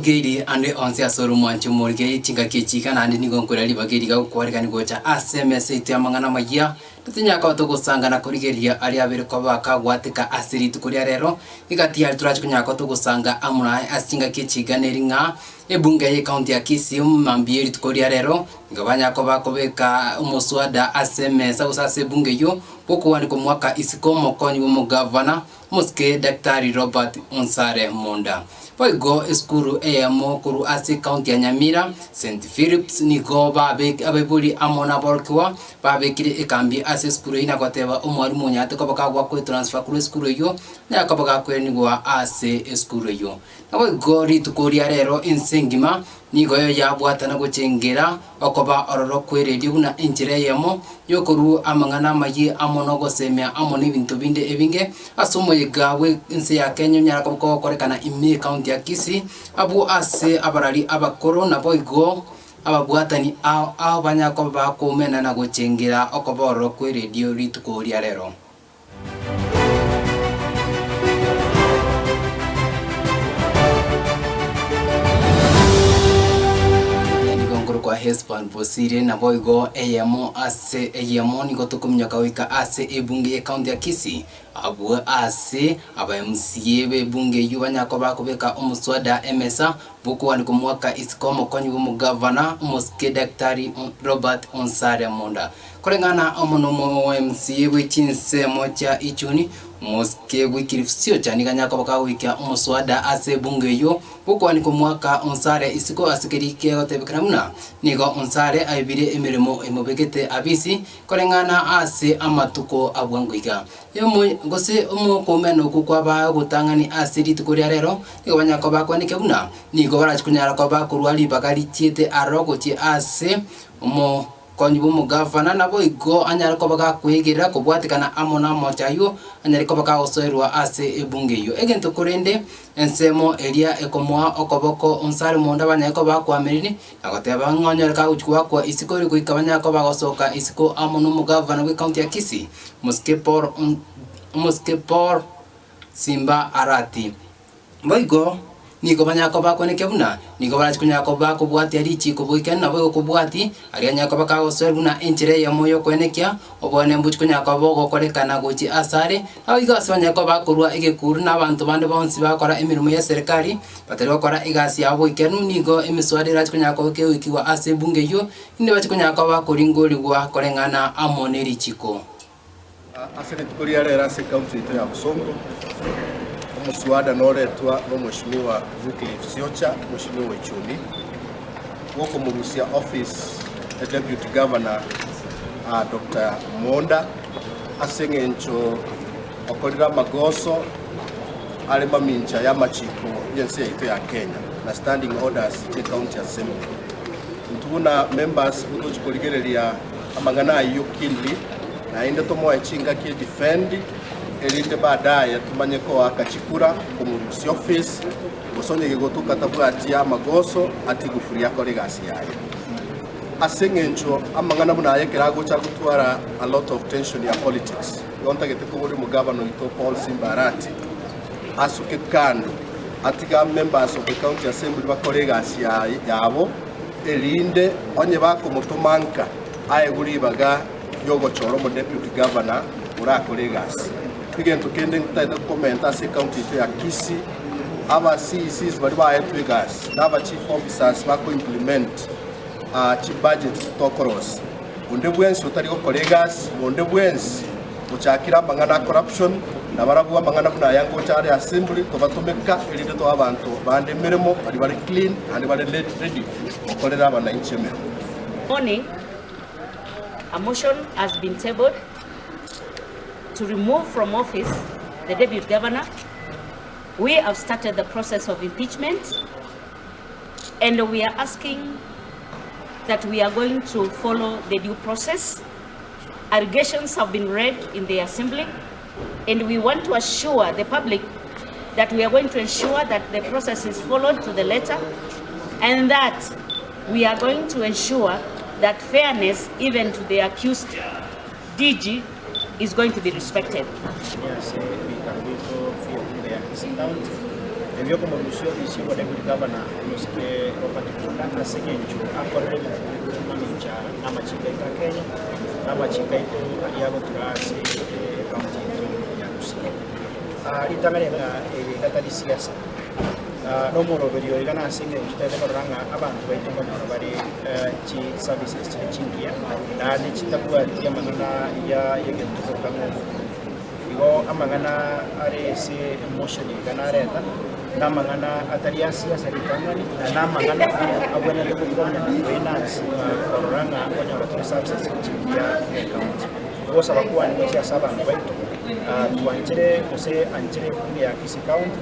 Gedi ande onse asoro mwancho morge chinga kechika nandi nigonkora libagedi ga kwarikani gocha SMS itu amangana magia tutinya ka to gusangana kurigeria ari abere ko baka gwatika asiri tukuria rero igati ari turaje kunya ko to gusanga amuna asinga kechika neringa ebunge ye county ya Kisii mambieri tukuria rero ngabanya ko bakobeka umuswada SMS usase bunge yo boko wani ko mwaka isikomo konyi mu governor muske Daktari Robert Onsare Monda Poigo eskuru emo kuru ase county ya Nyamira St Philips nigo babe abebuli amona borkwa babe kire ekambi ase skuru ina kwateba umwari munyate ko bakagwa ko transfer kuru skuru yo na ko bakakwe nigwa ase eskuru yo nabo gori tukoria rero insengima nigo yo yabwata na gucengera okoba ororo kweredio buna injire yemo yokuru amangana mayi amono gosemya amoni bintu binde ebinge asumoye gawe inse ya Kenya nyara ko korekana ime county ya Kisii abu ase abarari abakoro na boigo ababwatani aho banyako bakomena na gucengera okoba ororo kweredio ritukoria rero kwa hespan posire na boigo eyemo ase eyemo nigo tukumnya kawika ase ebunge county ya Kisii abu ase aba MCA be bunge yubanya ko bakobeka umuswada MSA buko wani kumwaka isikomo konyi mu governor muske Daktari Robert Onsare Monda korengana omono mo MCA we chinse mocha ichuni muske wikirifsio chani kanyako bakawika umuswada ase bunge yo buko wani kumwaka Onsare isiko asikirike otebekramuna nigo Onsare aibire emirimo emobegete abisi korengana ase amatuko abwanguiga yomo gose umukomeno kukwaba gutangani asiri tukuria rero nigo banyako bakwanike buna nigo barachikunyara ko bakurwali bakari chiete arogochi ase umo konyibu mu governor nabo igo anyara ko bagakwegera ko bwatikana amona mochayo anyara ko bagaosoerwa ase ebunge yo egento kurende ensemo eria ekomwa okoboko Onsare Monda banya ko bakwamerini agoteba ngonyora ka uchukwa kwa isiko ri kuikabanya ko bagosoka isiko amono mu governor we county ya Kisii muskepor Simba Arati boigo nigo banyako bakoneke buna nigo barachikunyako bakobwati ari chiko boikana nabo kubwati ari anyako bakagoseruna enchire ya moyo kwenekia obone mbuchikunyako bogo korekana gochi asare aho igase banyako bakorwa igekuru nabantu bande bonsi bakora emirimo ya serikali batari bakora igasi yabo ikenu nigo emiswade rachikunyako keukiwa ase bunge yo inde bachikunyako bakoringorigwa korengana amoneri chiko ase tukoria rera se county ya Busongo muswada noretwa no mheshimiwa Wycliffe Siocha mheshimiwa Ichuni woko murusia office deputy governor Dr. Monda asengencho okorira magoso ale mamincha ya machiko yense ito ya Kenya na standing orders the county assembly ntuna members utochikoligereria amangana yokili na inde tomo echinga ki defend elinde baadaye tumanye ko akachikura kumurusi office gusonye gigotuka tabwatia magoso ati gufuria ko legasi yayo asengencho amangana buna yekera gocha gutwara a lot of tension ya politics yonta geteko buri mugabano ito Paul Simba Arati asuke kando atiga members of the county assembly bakolegasi yabo elinde onye bako mutumanka aye guribaga yogo choro mo deputy governor urakolegasi again to kending title comment as a county ya Kisii aba CECs bari ba gas naba chief officers bako implement chief budget tokoros onde bwensi utari ko collegas onde bwensi uchakira mangana corruption na barabu mangana kuna yango chare assembly to batomeka elinde to abantu bande mirimo bari clean and bari ready kolera bana incheme. Morning, a motion has been tabled to remove from office the deputy governor. We have started the process of impeachment, and we are asking that we are going to follow the due process. Allegations have been read in the assembly, and we want to assure the public that we are going to ensure that the process is followed to the letter, and that we are going to ensure that fairness even to the accused DG is going to be respected. Yes, we can go for the Kisii County ebyo ko murusyo bisibo deputy governor musike Robert Kunda asegenju akorere manager n'amachika ya Kenya n'amachika ito yago turasi county ya Busia itangane gatali siasa no moro video igana singe kitete baranga abantu bayitonga bari chi services chingia na ni chitabwa ya manana ya yegentu kango igo amangana are se emotion igana reta na mangana atariasi ya sarikangani na mangana abwana de kukonya finance koranga konya watu services chingia account go sabakuwa ni kwa saba ngwetu tuanjire kuse anjire kumbi ya kisi account